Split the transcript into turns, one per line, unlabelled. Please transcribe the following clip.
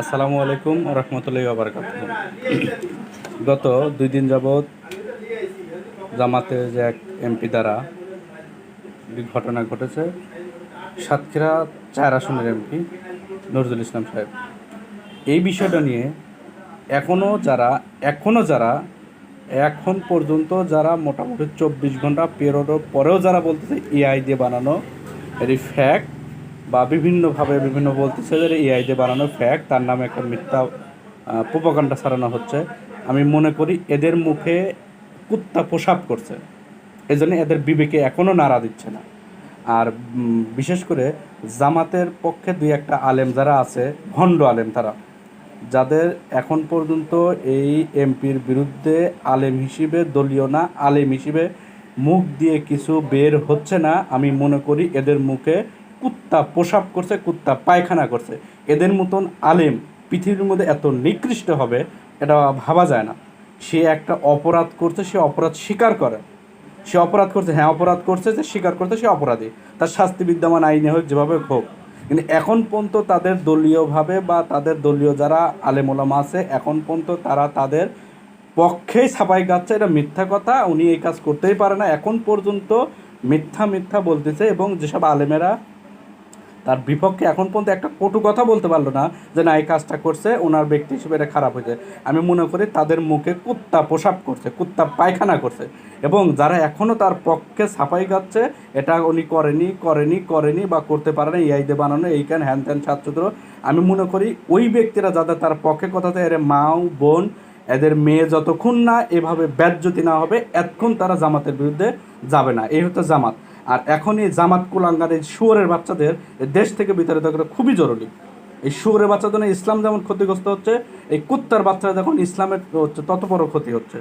আসসালামু আলাইকুম ওয়া রাহমাতুল্লাহি ওয়া বারাকাতুহু। গত 2 দিন যাবৎ জামাতের যে এক এমপি দ্বারা ঘটনা ঘটেছে। সাতক্ষীরা 4 আসনের এমপি নজরুল ইসলাম সাহেব এই বিষয়টা নিয়ে এখনও যারা এখন পর্যন্ত যারা মোটামুটি 24 ঘন্টা পেরোনোর পরেও যারা বলতেছে এআই দিয়ে বানানো এটি ফ্যাক্ট, বা বিভিন্নভাবে বিভিন্ন বলতেছে যে এআই দিয়ে বানানো ফ্যাক্ট, তার নামে একটা মিথ্যা প্রোপাগান্ডা ছড়ানো হচ্ছে। আমি মনে করি এদের মুখে কুত্তা প্রসাব করছে, এজন্য এদের বিবেকে এখনও নাড়া দিচ্ছে না। আর বিশেষ করে জামাতের পক্ষে 2-1টা আলেম যারা আছে, ভণ্ড আলেম, তারা যাদের এখন পর্যন্ত এই এমপির বিরুদ্ধে আলেম হিসেবে, দলীয় না আলেম হিসেবে মুখ দিয়ে কিছু বের হচ্ছে না, আমি মনে করি এদের মুখে কুত্তা প্রসাব করছে, কুত্তা পায়খানা করছে। এদের মতন আলেম পৃথিবীর মধ্যে এত নিকৃষ্ট হবে এটা ভাবা যায় না। সে একটা অপরাধ করছে, সে অপরাধ স্বীকার করে, সে অপরাধ করছে, হ্যাঁ অপরাধ করছে, যে স্বীকার করছে সে অপরাধী, তার শাস্তি বিদ্যমান আইনে হোক, যেভাবে হোক। কিন্তু এখন পর্যন্ত তাদের দলীয়ভাবে বা তাদের দলীয় যারা আলেম ওলামা আছে, এখন পর্যন্ত তারা তাদের পক্ষেই ছাপাই গাচ্ছে। এটা মিথ্যা কথা, উনি এই কাজ করতেই পারে না, এখন পর্যন্ত মিথ্যা মিথ্যা বলতেছে। এবং যেসব আলেমেরা তার বিপক্ষে এখন পর্যন্ত একটা কটু কথা বলতে পারলো না যে না এই কাজটা করছে, ওনার ব্যক্তি হিসেবে এটা খারাপ হয়েছে, আমি মনে করি তাদের মুখে কুত্তা প্রসাব করছে, কুত্তা পায়খানা করছে। এবং যারা এখনও তার পক্ষে ছাপাই গাচ্ছে এটা উনি করেনি বা করতে পারে না, এই দিয়ে বানানো, এই ক্যান হ্যান ত্যান ছাত্রদ্র, আমি মনে করি ওই ব্যক্তিরা যাদের তার পক্ষে কথাতে এর মাও বোন এদের মেয়ে যতক্ষণ না এভাবে বেজ্জতি না হবে এতক্ষণ তারা জামাতের বিরুদ্ধে যাবে না। এই হচ্ছে জামাত। আর এখন এই জামাত কুলাঙ্গার এই শুয়োরের বাচ্চাদের দেশ থেকে বিতাড়িত করা খুবই জরুরি। এই শুয়োরের বাচ্চাদের ইসলাম যেমন ক্ষতিগ্রস্ত হচ্ছে, এই কুত্তার বাচ্চারা যখন ইসলামের হচ্ছে তত বড় ক্ষতি হচ্ছে।